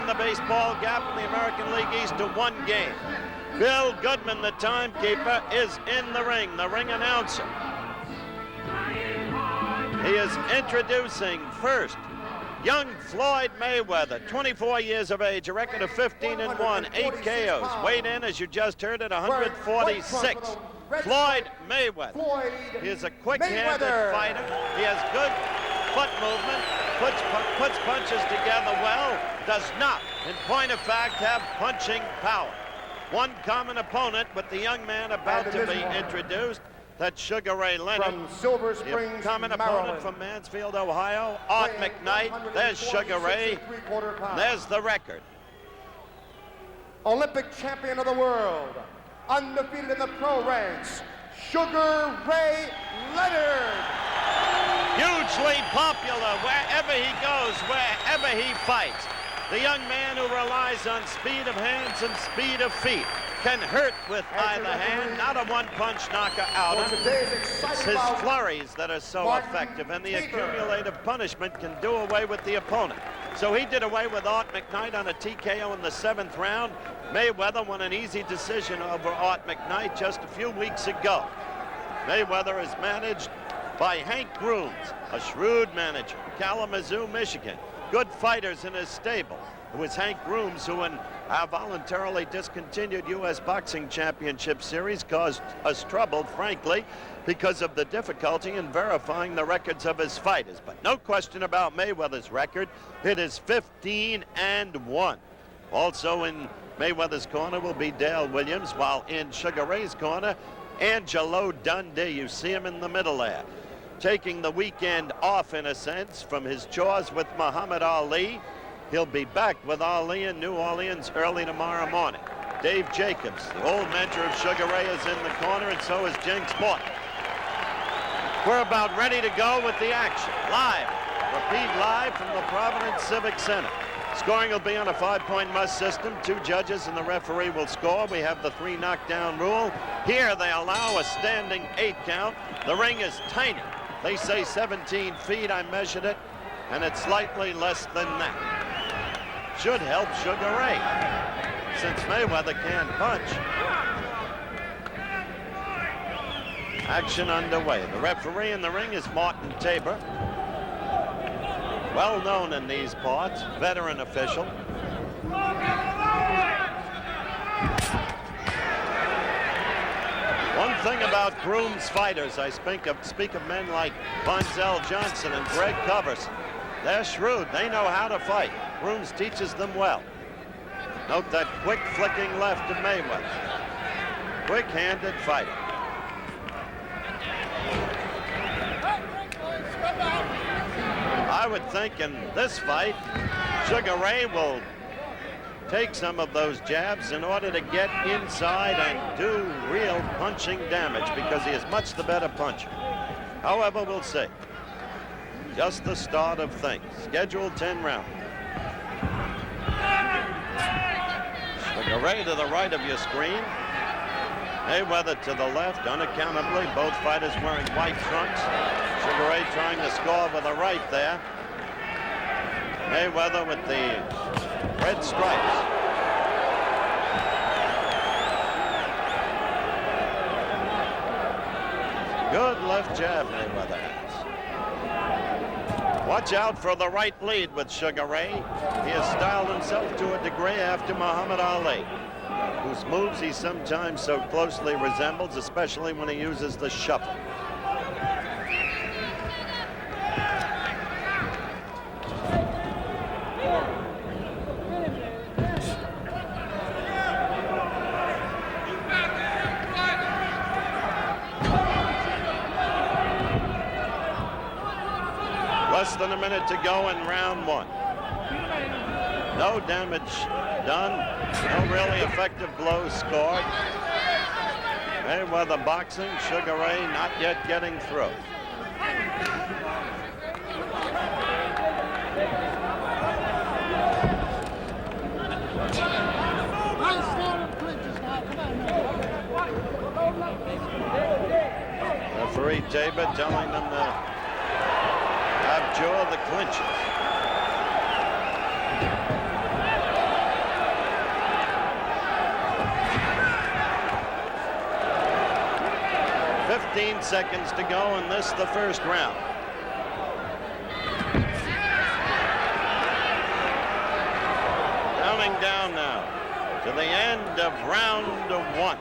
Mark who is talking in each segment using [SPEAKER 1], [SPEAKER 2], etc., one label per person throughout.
[SPEAKER 1] the baseball gap in the American League East to 1 game. Bill Goodman, the timekeeper, is in the ring announcer. He is introducing first young Floyd Mayweather, 24 years of age, a record of 15-1, 8 KOs. Weighed in, as you just heard, at 146. Floyd Mayweather. He is a quick-handed fighter. He has good foot movement, puts punches together well, does not, in point of fact, have punching power. One common opponent with the young man about to be introduced, that's Sugar Ray Leonard.
[SPEAKER 2] From Silver Springs,
[SPEAKER 1] common opponent from Mansfield, Ohio, Art McKnight. There's Sugar Ray. There's the record.
[SPEAKER 2] Olympic champion of the world, undefeated in the pro ranks, Sugar Ray Leonard.
[SPEAKER 1] Hugely popular wherever he goes, wherever he fights. The young man who relies on speed of hands and speed of feet can hurt with either hand, not a one-punch knocker out. It's his flurries that are so effective, and the accumulative punishment can do away with the opponent. So he did away with Art McKnight on a TKO in the 7th round. Mayweather won an easy decision over Art McKnight just a few weeks ago. Mayweather is managed by Hank Grooms, a shrewd manager, Kalamazoo, Michigan. Good fighters in his stable. It was Hank Grooms who, in our voluntarily discontinued U.S. Boxing Championship Series, caused us trouble, frankly, because of the difficulty in verifying the records of his fighters. But no question about Mayweather's record. It is 15-1. Also in Mayweather's corner will be Dale Williams, while in Sugar Ray's corner, Angelo Dundee. You see him in the middle there, taking the weekend off, in a sense, from his chores with Muhammad Ali. He'll be back with Ali in New Orleans early tomorrow morning. Dave Jacobs, the old mentor of Sugar Ray, is in the corner, and so is Jenks Morton. We're about ready to go with the action. Live, repeat live from the Providence Civic Center. Scoring will be on a 5-point must system. 2 judges and the referee will score. We have the 3 knockdown rule. Here they allow a standing 8 count. The ring is tiny. They say 17 feet. I measured it, and it's slightly less than that. Should help Sugar Ray, since Mayweather can't punch. Action underway. The referee in the ring is Martin Tabor, well known in these parts, veteran official. One thing about Grooms fighters, I speak of men like Bonzel Johnson and Greg Coverson. They're shrewd. They know how to fight. Grooms teaches them well. Note that quick flicking left of Mayweather. Quick-handed fighter. I would think in this fight, Sugar Ray will take some of those jabs in order to get inside and do real punching damage, because he is much the better puncher. However, we'll see. Just the start of things. Scheduled 10 rounds. Sugar Ray to the right of your screen. Mayweather to the left, unaccountably. Both fighters wearing white trunks. Sugar Ray trying to score with a right there. Mayweather with the red stripes. Good left jab Mayweather has. Watch out for the right lead with Sugar Ray. He has styled himself to a degree after Muhammad Ali, whose moves he sometimes so closely resembles, especially when he uses the shuffle. Less than a minute to go in round 1. No damage done. No really effective blows scored. Mayweather boxing. Sugar Ray not yet getting through. Referee Tabor telling them to abjure the clinches. 15 seconds to go in this, the first round. Counting down now to the end of round 1.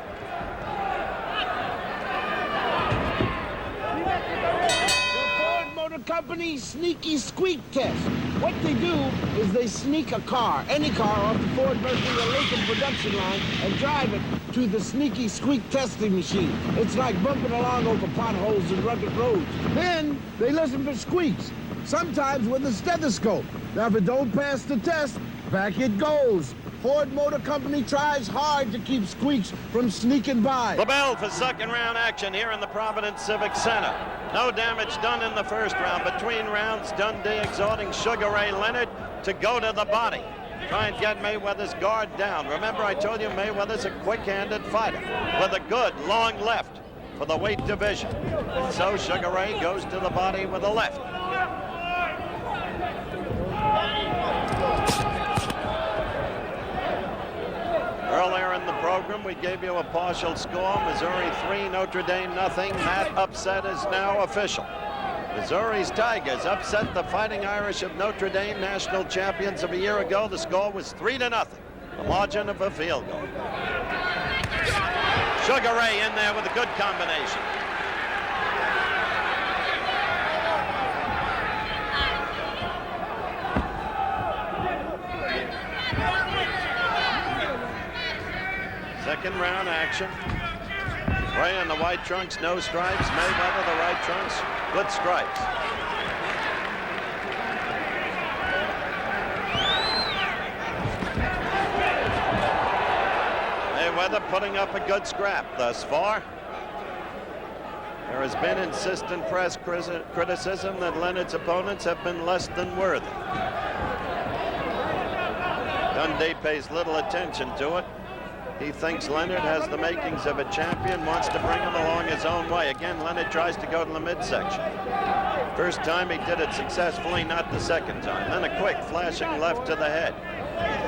[SPEAKER 3] Company sneaky squeak test. What they do is they sneak a car, any car, off the Ford Mercury or Lincoln production line and drive it to the sneaky squeak testing machine. It's like bumping along over potholes and rugged roads. Then they listen for squeaks, sometimes with a stethoscope. Now, if it don't pass the test, back it goes. Ford Motor Company tries hard to keep squeaks from sneaking by.
[SPEAKER 1] The bell for second round action here in the Providence Civic Center. No damage done in the first round. Between rounds, Dundee exhorting Sugar Ray Leonard to go to the body. Try and get Mayweather's guard down. Remember, I told you Mayweather's a quick-handed fighter with a good long left for the weight division. And so Sugar Ray goes to the body with a left. Earlier in the program, we gave you a partial score. Missouri 3, Notre Dame nothing. That upset is now official. Missouri's Tigers upset the Fighting Irish of Notre Dame, national champions of a year ago. The score was 3-0, the margin of a field goal. Sugar Ray in there with a good combination. Second round action. Ray in the white trunks, no stripes. Mayweather, the right trunks, good stripes. Mayweather putting up a good scrap thus far. There has been insistent press criticism that Leonard's opponents have been less than worthy. Dundee pays little attention to it. He thinks Leonard has the makings of a champion, wants to bring him along his own way. Again, Leonard tries to go to the midsection. First time he did it successfully, not the second time. Then a quick flashing left to the head.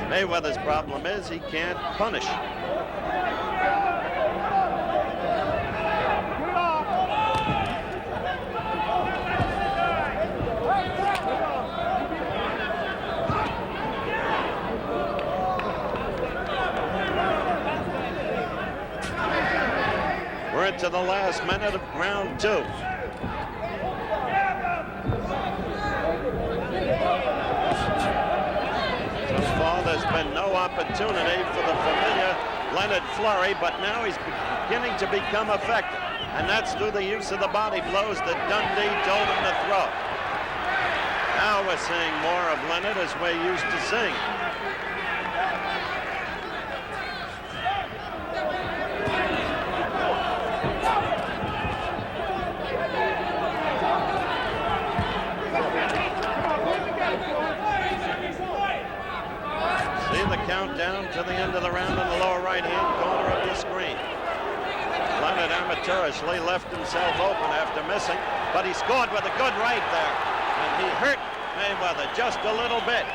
[SPEAKER 1] Mayweather's problem is he can't punish. We're into the last minute of round 2. So far, there's been no opportunity for the familiar Leonard flurry, but now he's beginning to become effective. And that's through the use of the body blows that Dundee told him to throw. Now we're seeing more of Leonard as we're used to seeing. Countdown to the end of the round in the lower right-hand corner of the screen. Leonard amateurishly left himself open after missing, but he scored with a good right there, and he hurt Mayweather just a little bit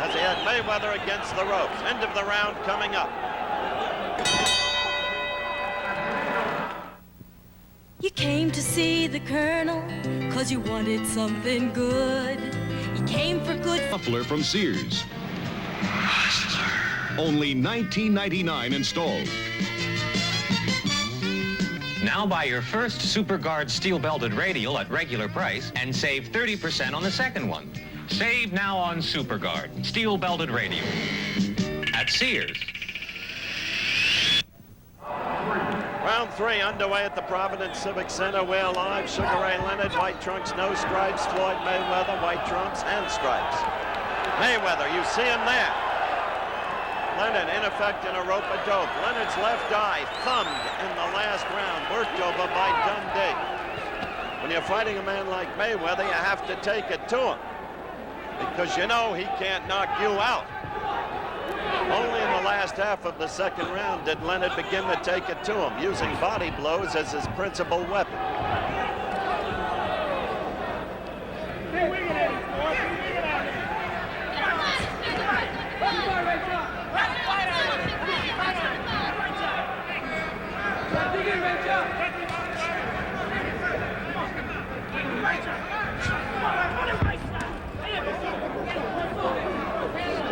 [SPEAKER 1] as he had Mayweather against the ropes. End of the round coming up.
[SPEAKER 4] You came to see the Colonel 'cause you wanted something good. You came for good
[SPEAKER 5] Muffler from Sears. Only $19.99 installed.
[SPEAKER 6] Now buy your first SuperGuard steel-belted radial at regular price and save 30% on the second one. Save now on SuperGuard steel-belted radial at Sears.
[SPEAKER 1] Round 3 underway at the Providence Civic Center. We're live. Sugar Ray Leonard, white trunks, no stripes. Floyd Mayweather, white trunks and stripes. Mayweather, you see him there. Leonard, in effect, in a rope-a-dope. Leonard's left eye thumbed in the last round, worked over by Dundee. When you're fighting a man like Mayweather, you have to take it to him because you know he can't knock you out. Only in the last half of the second round did Leonard begin to take it to him, using body blows as his principal weapon.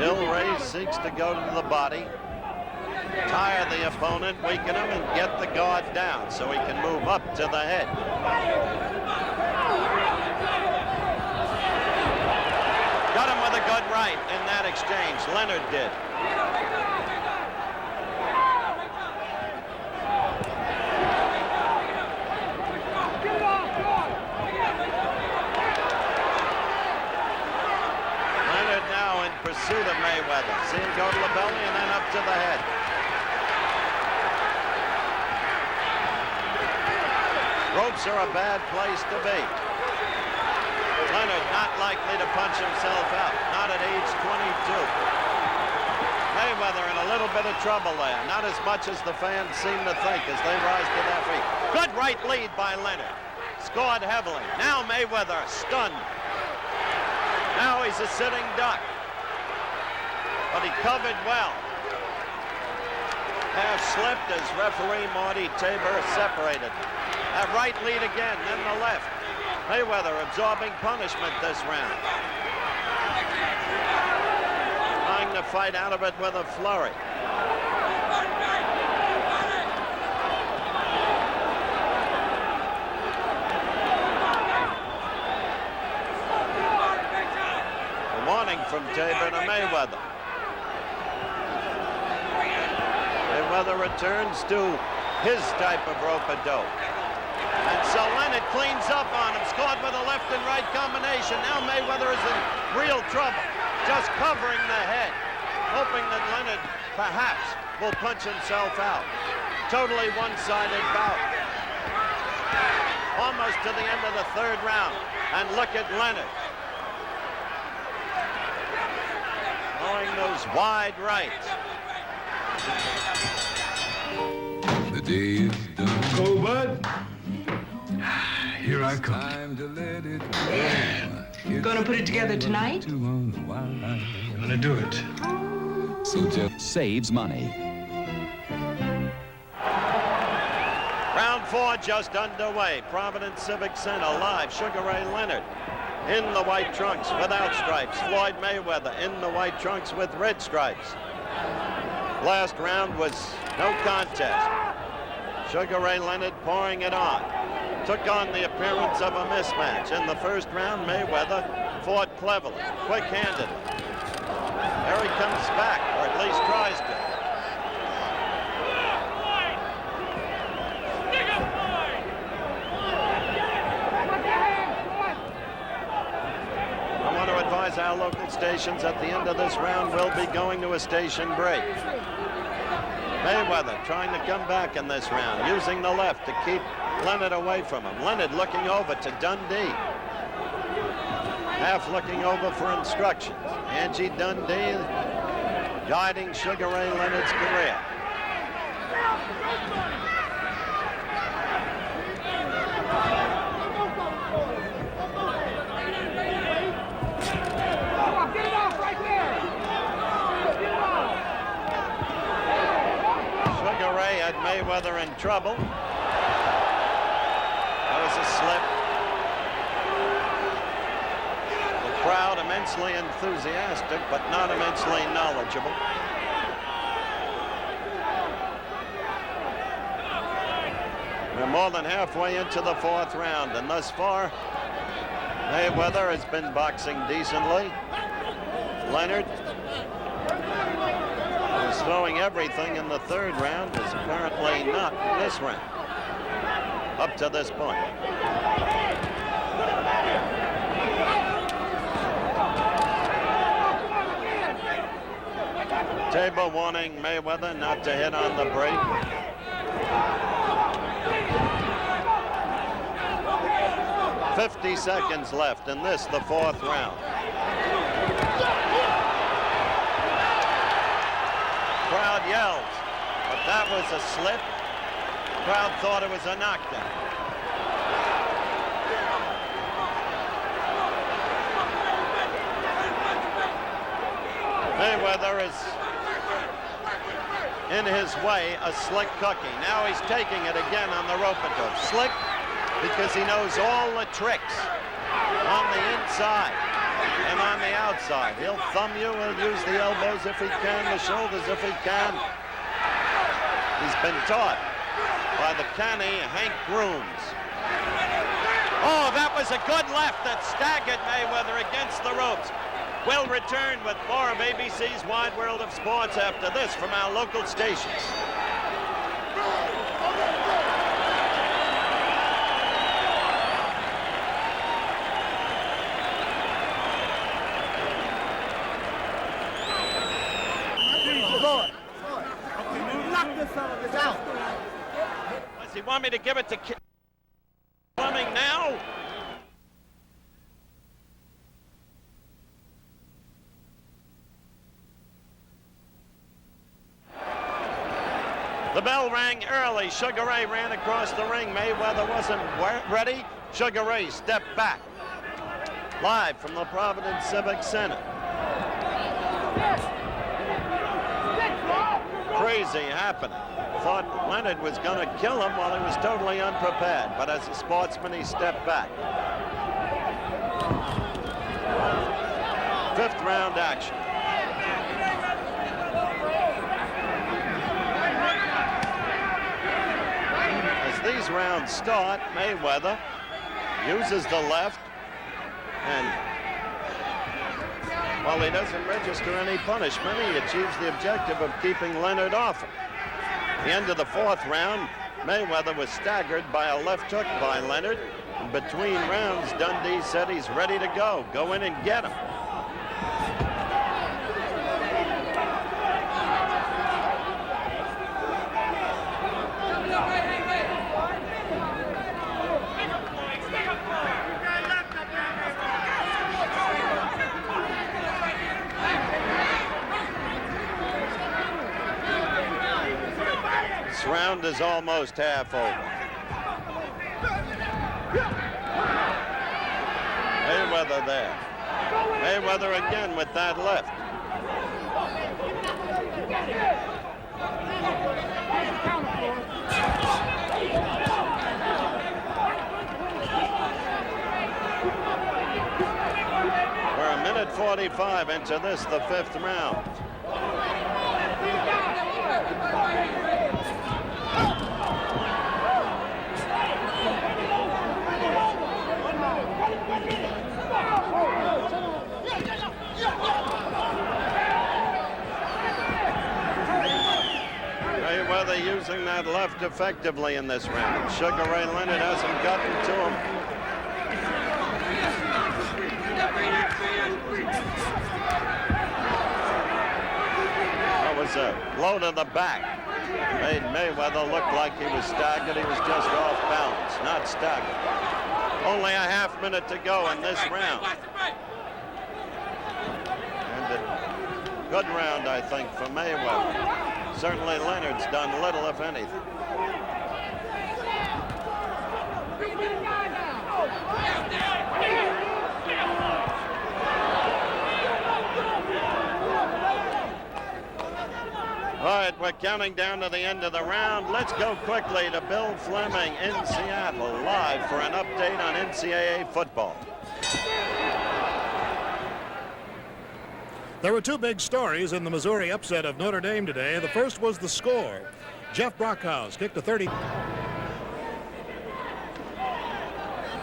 [SPEAKER 1] Bill Ray seeks to go to the body, tire the opponent, weaken him, and get the guard down so he can move up to the head. Got him with a good right in that exchange. Leonard did. Leonard now in pursuit of Mayweather. See him go to the belly and then up to the head. Ropes are a bad place to be. Leonard not likely to punch himself out, not at age 22. Mayweather in a little bit of trouble there, not as much as the fans seem to think as they rise to their feet. Good right lead by Leonard. Scored heavily. Now Mayweather stunned. Now he's a sitting duck. But he covered well. Half slipped as referee Marty Tabor separated. That right lead again, then the left. Mayweather absorbing punishment this round. Trying to fight out of it with a flurry. A warning from Tabor to Mayweather. Mayweather returns to his type of rope-a-dope. And so Leonard cleans up on him, scored with a left and right combination. Now Mayweather is in real trouble, just covering the head, hoping that Leonard perhaps will punch himself out. Totally one-sided bout. Almost to the end of the third round. And look at Leonard. Throwing those wide rights.
[SPEAKER 7] The day is done.
[SPEAKER 8] Go, bud.
[SPEAKER 7] Here I come. Time to let it go.
[SPEAKER 9] Gonna put it together tonight?
[SPEAKER 8] I'm gonna do it.
[SPEAKER 7] So just
[SPEAKER 5] Saves money.
[SPEAKER 1] Round 4 just underway. Providence Civic Center live. Sugar Ray Leonard in the white trunks without stripes. Floyd Mayweather in the white trunks with red stripes. Last round was no contest. Sugar Ray Leonard pouring it on. Took on the appearance of a mismatch. In the first round, Mayweather fought cleverly, quick-handedly. There he comes back, or at least tries to. I want to advise our local stations at the end of this round we'll be going to a station break. Mayweather trying to come back in this round, using the left to keep Leonard away from him. Leonard looking over to Dundee. Half looking over for instructions. Angie Dundee guiding Sugar Ray Leonard's career. Sugar Ray had Mayweather in trouble. That was a slip. The crowd immensely enthusiastic, but not immensely knowledgeable. We're more than halfway into the fourth round, and thus far, Mayweather has been boxing decently. Leonard is throwing everything in the third round, is apparently not in this round, up to this point. Tabor warning Mayweather not to hit on the break. "50 seconds left in this, the fourth round. Crowd yells, but that was a slip. Crowd thought it was a knockdown. Mayweather is in his way a slick cookie. Now he's taking it again on the rope-a-dope. Slick because he knows all the tricks on the inside. and on the outside. He'll thumb you. He'll use the elbows if he can, the shoulders if he can. He's been taught by the canny Hank Grooms. Oh, that was a good left that staggered Mayweather against the ropes. We'll return with more of ABC's Wide World of Sports after this from our local stations.
[SPEAKER 2] Floyd, knock this son of a bitch out.
[SPEAKER 1] Does he want me to give it to Fleming now? The bell rang early. Sugar Ray ran across the ring. Mayweather wasn't ready. Sugar Ray stepped back. Live from the Providence Civic Center. Crazy happening. Thought Leonard was going to kill him while he was totally unprepared. But as a sportsman, he stepped back. 5th round action. These rounds start, Mayweather uses the left, and while he doesn't register any punishment, he achieves the objective of keeping Leonard off him. At the end of the 4th round, Mayweather was staggered by a left hook by Leonard, and between rounds, Dundee said he's ready to go. Go in and get him. This round is almost half over. Mayweather there. Mayweather again with that left. We're a minute 45 into this, the 5th round. Mayweather using that left effectively in this round. Sugar Ray Leonard hasn't gotten to him. That was a blow to the back. Made Mayweather look like he was staggered. He was just off balance, not staggered. Only a half minute to go in this round. And a good round, I think, for Mayweather. Certainly Leonard's done little, if anything. All right, we're counting down to the end of the round. Let's go quickly to Bill Fleming in Seattle, live for an update on NCAA football.
[SPEAKER 9] There were 2 big stories in the Missouri upset of Notre Dame today. The first was the score. Jeff Brockhouse kicked a 30.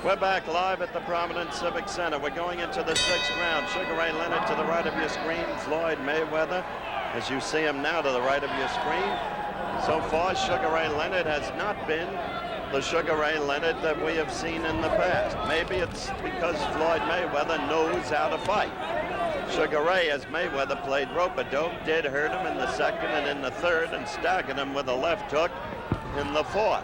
[SPEAKER 1] We're back live at the Providence Civic Center. We're going into the 6th round. Sugar Ray Leonard to the right of your screen. Floyd Mayweather, as you see him now, to the right of your screen. So far, Sugar Ray Leonard has not been the Sugar Ray Leonard that we have seen in the past. Maybe it's because Floyd Mayweather knows how to fight. Sugar Ray, as Mayweather played rope-a-dope, did hurt him in the 2nd and in the 3rd and staggered him with a left hook in the 4th.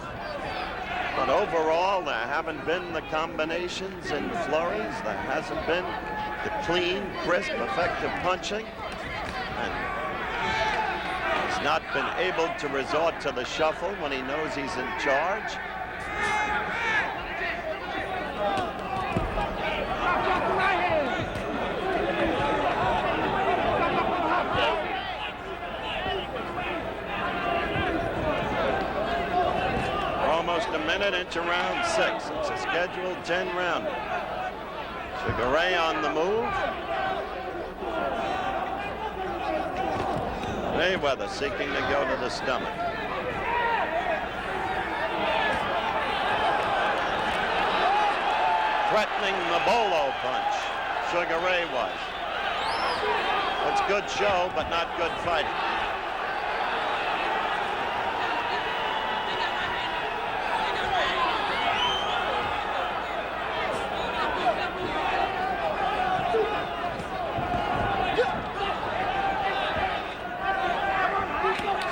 [SPEAKER 1] But overall, there haven't been the combinations and flurries. There hasn't been the clean, crisp, effective punching. And he's not been able to resort to the shuffle when he knows he's in charge. Almost a minute into round 6. It's a scheduled 10-rounder. Sugar Ray on the move. Mayweather seeking to go to the stomach. Threatening the bolo punch, Sugar Ray was. It's good show, but not good fighting.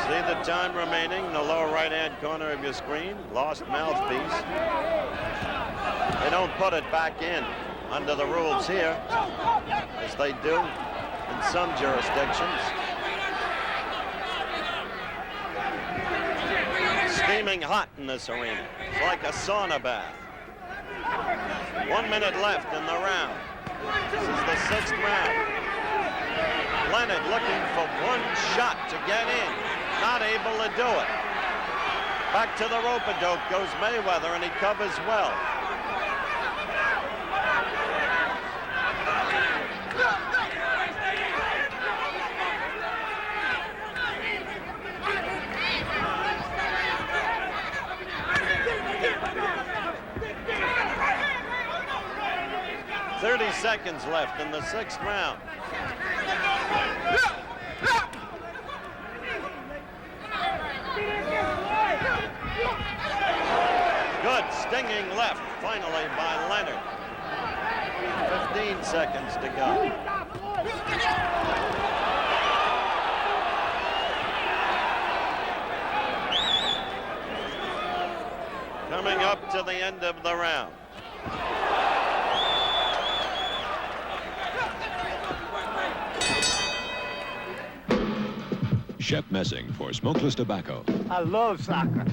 [SPEAKER 1] See the time remaining in the lower right-hand corner of your screen. Lost mouthpiece. They don't put it back in under the rules here, as they do in some jurisdictions. Steaming hot in this arena. It's like a sauna bath. 1 minute left in the round. This is the 6th round. Leonard looking for one shot to get in. Not able to do it. Back to the rope-a-dope goes Mayweather, and he covers well. .30 seconds left in the 6th round. Good stinging left, finally, by Leonard. 15 seconds to go. Coming up to the end of the round.
[SPEAKER 5] Shep Messing for Smokeless Tobacco.
[SPEAKER 10] I love soccer,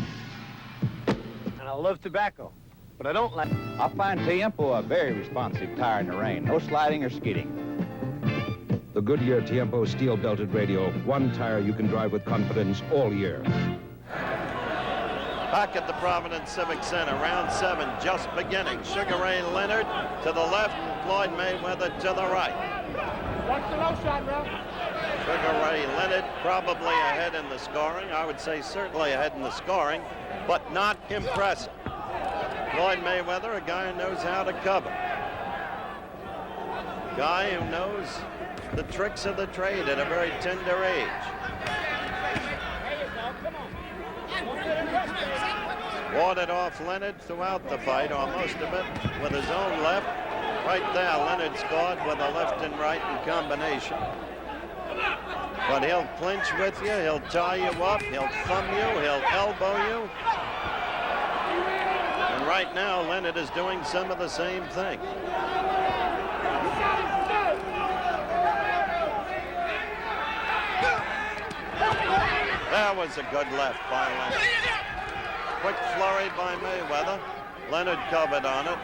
[SPEAKER 10] and I love tobacco, but I don't like...
[SPEAKER 11] I find Tiempo a very responsive tire in the rain. No sliding or skidding. The Goodyear Tiempo steel-belted radio. One tire you can drive with confidence all year.
[SPEAKER 1] Back at the Providence Civic Center, round 7 just beginning. Sugar Ray Leonard to the left, Floyd Mayweather to the right.
[SPEAKER 2] Watch the low shot, Ralph.
[SPEAKER 1] Sugar Ray Leonard probably ahead in the scoring. I would say certainly ahead in the scoring, but not impressive. Floyd Mayweather, a guy who knows how to cover. Guy who knows the tricks of the trade at a very tender age. Warded off Leonard throughout the fight, or most of it, with his own left. Right there, Leonard scored with a left and right in combination. But he'll clinch with you, he'll tie you up, he'll thumb you, he'll elbow you. And right now, Leonard is doing some of the same thing. That was a good left by Leonard. Quick flurry by Mayweather. Leonard covered on it.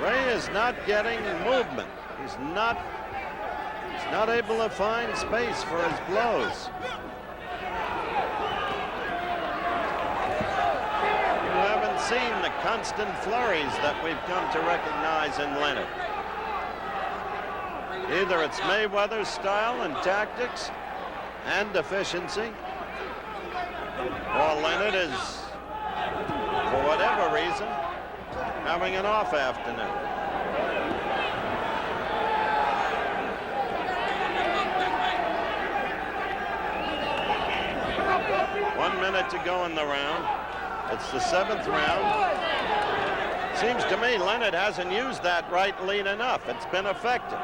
[SPEAKER 1] Ray is not getting movement. He's not able to find space for his blows. You haven't seen the constant flurries that we've come to recognize in Leonard. Either it's Mayweather's style and tactics and efficiency, or Leonard is, for whatever reason, having an off afternoon. One minute to go in the round. It's the 7th round. Seems to me Leonard hasn't used that right lead enough. It's been effective.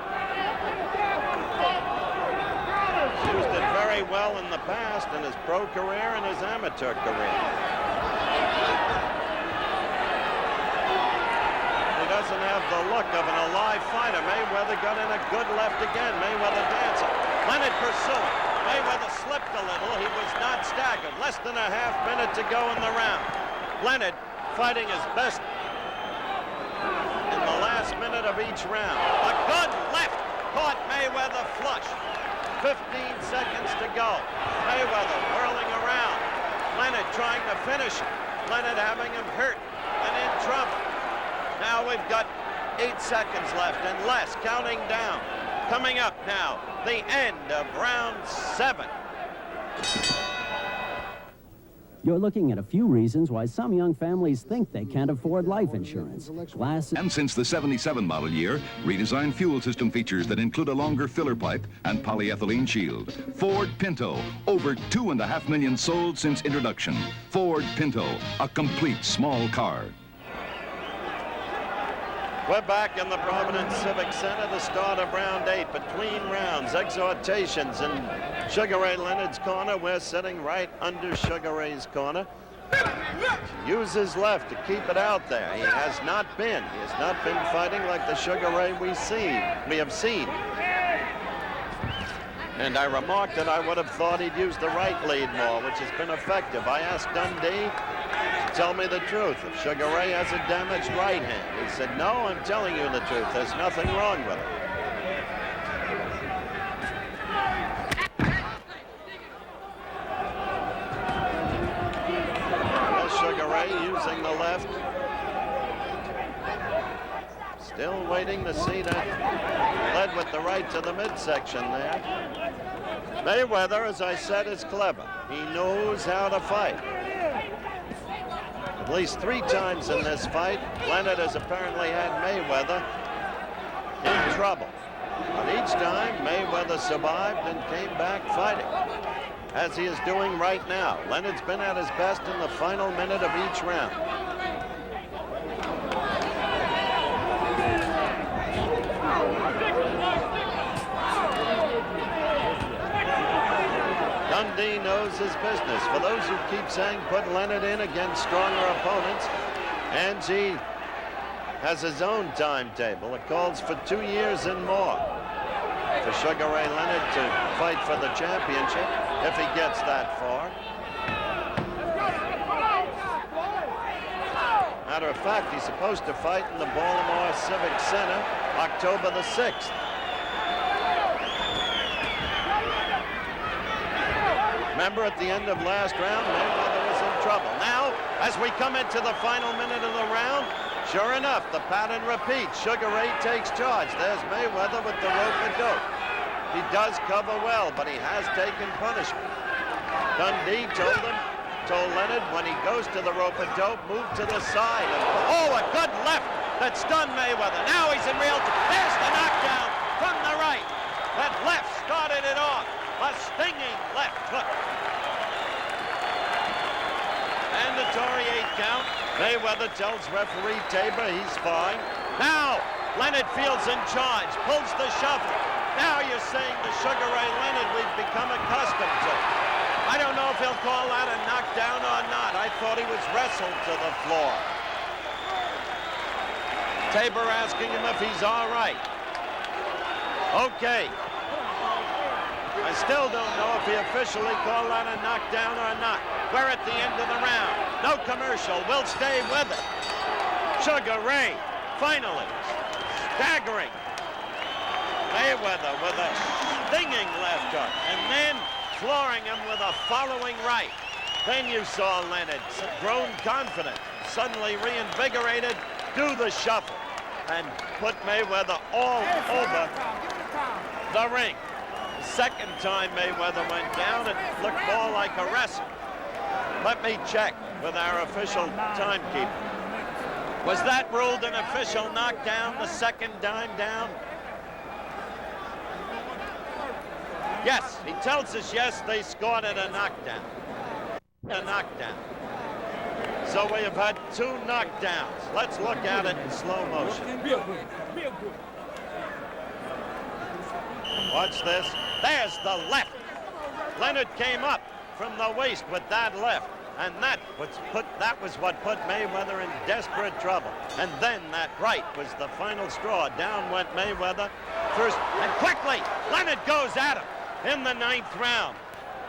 [SPEAKER 1] Used it very well in the past in his pro career and his amateur career. Doesn't have the look of an alive fighter. Mayweather got in a good left again. Mayweather dancing. Leonard pursuing. Mayweather slipped a little. He was not staggered. Less than a half minute to go in the round. Leonard fighting his best in the last minute of each round. A good left caught Mayweather flush. 15 seconds to go. Mayweather whirling around. Leonard trying to finish him. Leonard having him hurt and in trouble. Now we've got 8 seconds left and less, counting down. Coming up now, the end of round 7.
[SPEAKER 12] You're looking at a few reasons why some young families think they can't afford life insurance.
[SPEAKER 13] And since the 77 model year, redesigned fuel system features that include a longer filler pipe and polyethylene shield. Ford Pinto, over 2.5 million sold since introduction. Ford Pinto, a complete small car.
[SPEAKER 1] We're back in the Providence Civic Center, the start of round 8. Between rounds, exhortations in Sugar Ray Leonard's corner. We're sitting right under Sugar Ray's corner. Use his left to keep it out there. He has not been fighting like the Sugar Ray we have seen. And I remarked that I would have thought he'd use the right lead more, which has been effective. I asked Dundee to tell me the truth. If Sugar Ray has a damaged right hand, he said, no, I'm telling you the truth. There's nothing wrong with it. Well, Sugar Ray using the left. Still waiting to see that. Led with the right to the midsection there. Mayweather, as I said, is clever. He knows how to fight. At least 3 times in this fight, Leonard has apparently had Mayweather in trouble. But each time, Mayweather survived and came back fighting, as he is doing right now. Leonard's been at his best in the final minute of each round. Dundee knows his business. For those who keep saying put Leonard in against stronger opponents, Angie has his own timetable. It calls for 2 years and more for Sugar Ray Leonard to fight for the championship, if he gets that far. Matter of fact, he's supposed to fight in the Baltimore Civic Center October the 6th. Remember, at the end of last round, Mayweather was in trouble. Now, as we come into the final minute of the round, sure enough, the pattern repeats. Sugar Ray takes charge. There's Mayweather with the rope-a-dope. He does cover well, but he has taken punishment. Dundee told Leonard, when he goes to the rope-a-dope, move to the side. Oh, a good left that stunned Mayweather. Now he's in real trouble. There's the knockdown from the right. That left started it off. A stinging left hook. Mandatory 8 count. Mayweather tells referee Tabor he's fine. Now, Leonard feels in charge, pulls the shuffle. Now you're saying the Sugar Ray Leonard we've become accustomed to. I don't know if he'll call that a knockdown or not. I thought he was wrestled to the floor. Tabor asking him if he's all right. Okay. I still don't know if he officially called that a knockdown or not. We're at the end of the round. No commercial. We'll stay with it. Sugar Ray, finally, staggering Mayweather with a stinging left hook, and then flooring him with a following right. Then you saw Leonard, grown confident, suddenly reinvigorated, do the shuffle, and put Mayweather all over the ring. The second time Mayweather went down, it looked more like a wrestle. Let me check with our official timekeeper. Was that ruled an official knockdown the second time down? Yes, he tells us yes, they scored it a knockdown. A knockdown. So we have had 2 knockdowns. Let's look at it in slow motion.
[SPEAKER 14] Real good. Real good.
[SPEAKER 1] Watch this. There's the left. Leonard came up from the waist with that left, and that was what put Mayweather in desperate trouble. And then that right was the final straw. Down went Mayweather first, and quickly Leonard goes at him in the 9th round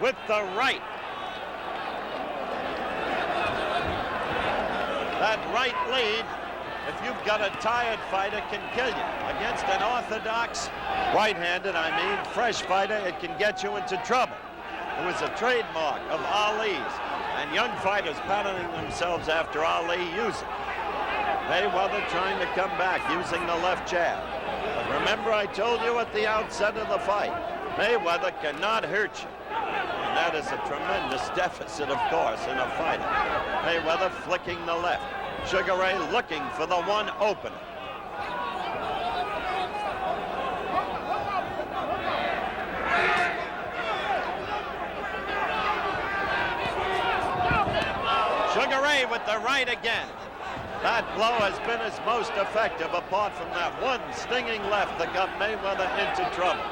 [SPEAKER 1] with the right. That right lead, if you've got a tired fighter, can kill you. Against an orthodox, right-handed, fresh fighter, it can get you into trouble. It was a trademark of Ali's, and young fighters patterning themselves after Ali use it. Mayweather trying to come back using the left jab. But remember, I told you at the outset of the fight, Mayweather cannot hurt you. And that is a tremendous deficit, of course, in a fighter. Mayweather flicking the left. Sugar Ray looking for the one opener. Sugar Ray with the right again. That blow has been his most effective, apart from that one stinging left that got Mayweather into trouble.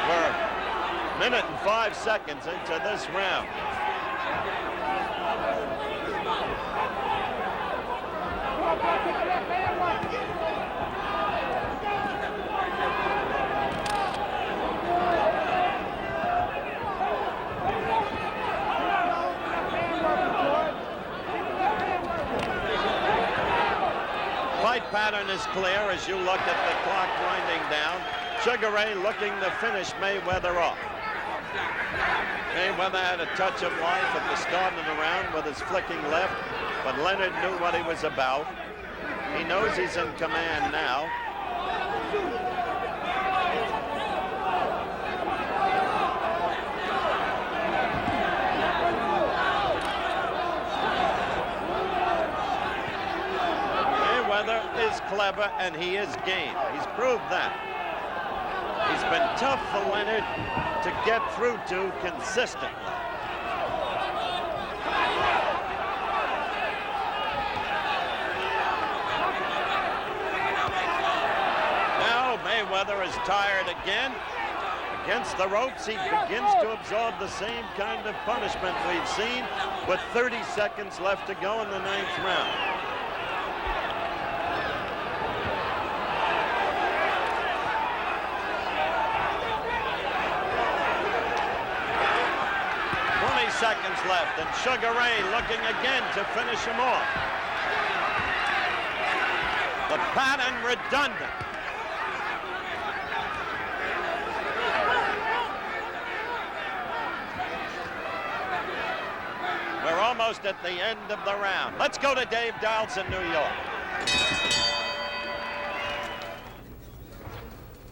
[SPEAKER 1] We're a minute and 5 seconds into this round. Fight pattern is clear as you look at the clock winding down. Sugar Ray looking to finish Mayweather off. Mayweather had a touch of life at the start of the round with his flicking left, but Leonard knew what he was about. He knows he's in command now. Is clever and he is game. He's proved that. He's been tough for Leonard to get through to consistently. Now Mayweather is tired again. Against the ropes, he begins to absorb the same kind of punishment we've seen with 30 seconds left to go in the 9th round. Seconds left, and Sugar Ray looking again to finish him off. The pattern redundant. We're almost at the end of the round. Let's go to Dave Dials in New York.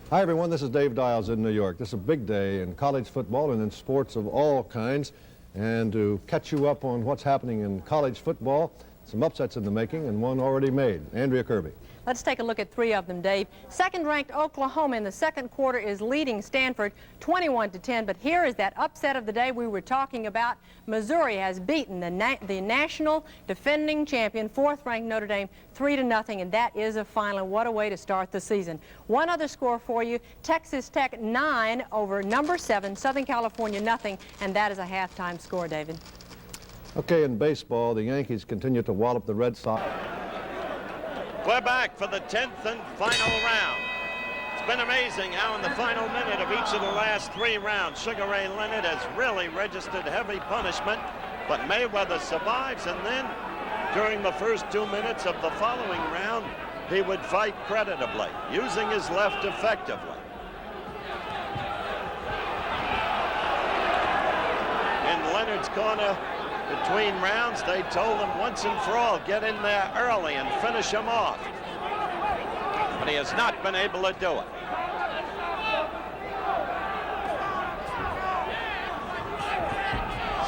[SPEAKER 14] Hi, everyone. This is Dave Dials in New York. This is a big day in college football and in sports of all kinds. And to catch you up on what's happening in college football, some upsets in the making and one already made. Andrea Kirby.
[SPEAKER 15] Let's take a look at 3 of them, Dave. Second-ranked Oklahoma in the second quarter is leading Stanford 21-10, but here is that upset of the day we were talking about. Missouri has beaten the national defending champion, 4th-ranked Notre Dame 3-0, and that is a final. What a way to start the season. One other score for you, Texas Tech 9 over number 7, Southern California 0, and that is a halftime score, David.
[SPEAKER 14] Okay, in baseball, the Yankees continue to wallop the Red Sox.
[SPEAKER 1] We're back for the 10th and final round. It's been amazing how in the final minute of each of the last 3 rounds, Sugar Ray Leonard has really registered heavy punishment, but Mayweather survives, and then during the first 2 minutes of the following round, he would fight creditably, using his left effectively. In Leonard's corner, between rounds, they told him once and for all, get in there early and finish him off. But he has not been able to do it.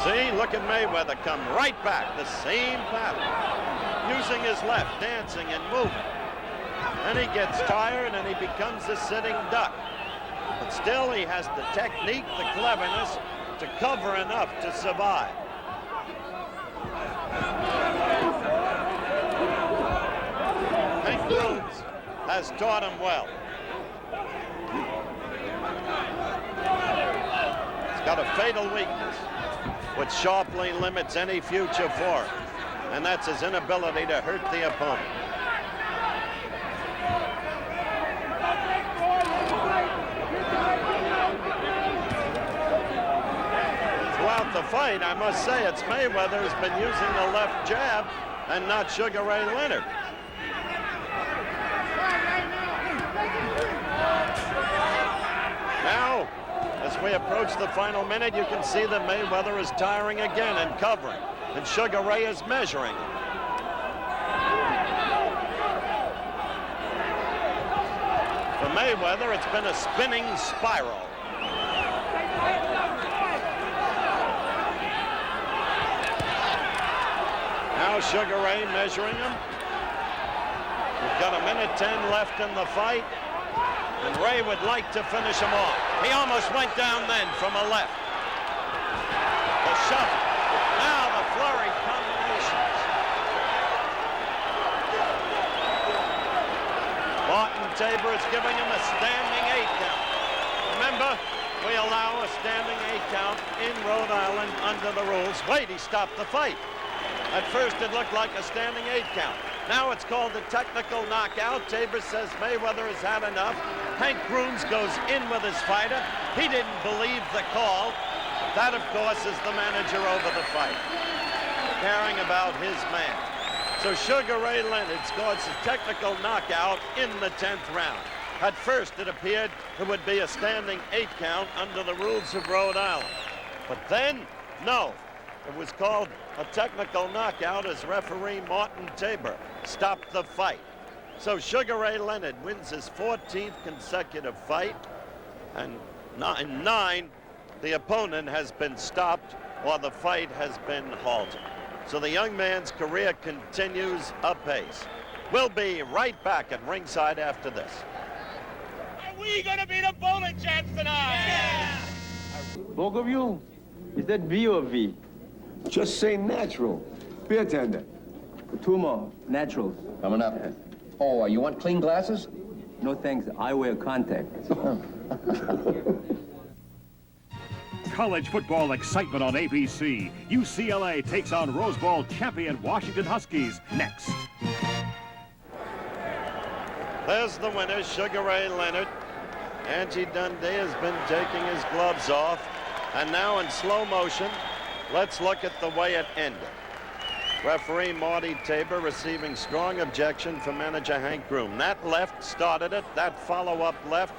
[SPEAKER 1] See, look at Mayweather come right back, the same pattern, using his left, dancing and moving. Then he gets tired and he becomes a sitting duck. But still, he has the technique, the cleverness to cover enough to survive. Has taught him well. He's got a fatal weakness which sharply limits any future for him, and that's his inability to hurt the opponent. Throughout the fight, I must say, it's Mayweather who's been using the left jab and not Sugar Ray Leonard. Now, as we approach the final minute, you can see that Mayweather is tiring again and covering, and Sugar Ray is measuring. For Mayweather, it's been a spinning spiral. Now Sugar Ray measuring him. We've got 1:10 left in the fight, and Ray would like to finish him off. He almost went down then from a left. The shove. Now the flurry combinations. Martin Tabor is giving him a standing 8 count. Remember, we allow a standing 8 count in Rhode Island under the rules. Wait, he stopped the fight. At first, it looked like a standing 8 count. Now it's called a technical knockout. Tabor says Mayweather has had enough. Hank Grooms goes in with his fighter. He didn't believe the call. That, of course, is the manager over the fight, caring about his man. So Sugar Ray Leonard scores a technical knockout in the 10th round. At first, it appeared it would be a standing 8 count under the rules of Rhode Island. But then, no. It was called a technical knockout as referee Martin Tabor stopped the fight. So Sugar Ray Leonard wins his 14th consecutive fight, and in 9, the opponent has been stopped or the fight has been halted. So the young man's career continues apace. We'll be right back at ringside after this.
[SPEAKER 10] Are we gonna be the bowling champs tonight? Yeah!
[SPEAKER 16] Both of you? Is that V or V? Just say natural. Be attendant. 2 more. Naturals.
[SPEAKER 17] Coming up. Oh, you want clean glasses?
[SPEAKER 16] No thanks. I wear contacts.
[SPEAKER 18] College football excitement on ABC. UCLA takes on Rose Bowl champion Washington Huskies next.
[SPEAKER 1] There's the winner, Sugar Ray Leonard. Angie Dundee has been taking his gloves off. And now in slow motion, let's look at the way it ended. Referee Marty Tabor receiving strong objection from manager Hank Groom. That left started it. That follow-up left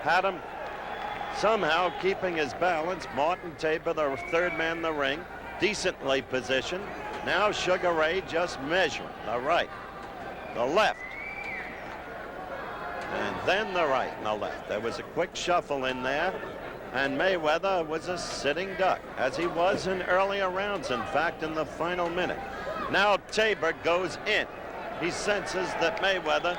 [SPEAKER 1] had him somehow keeping his balance. Martin Tabor, the third man in the ring, decently positioned. Now Sugar Ray just measuring the right, the left, and then the right and the left. There was a quick shuffle in there. And Mayweather was a sitting duck, as he was in earlier rounds, in fact, in the final minute. Now Tabor goes in. He senses that Mayweather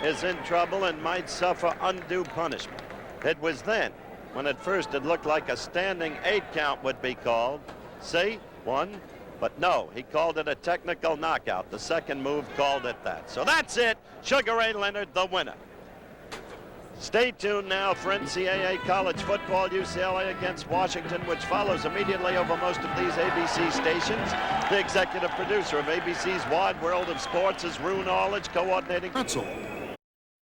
[SPEAKER 1] is in trouble and might suffer undue punishment. It was then, when at first it looked like a standing 8 count would be called. See? 1. But no, he called it a technical knockout. The second move called it that. So that's it. Sugar Ray Leonard, the winner. Stay tuned now for NCAA college football, UCLA against Washington, which follows immediately over most of these ABC stations. The executive producer of ABC's Wide World of Sports is Rhode, coordinating.
[SPEAKER 9] That's all.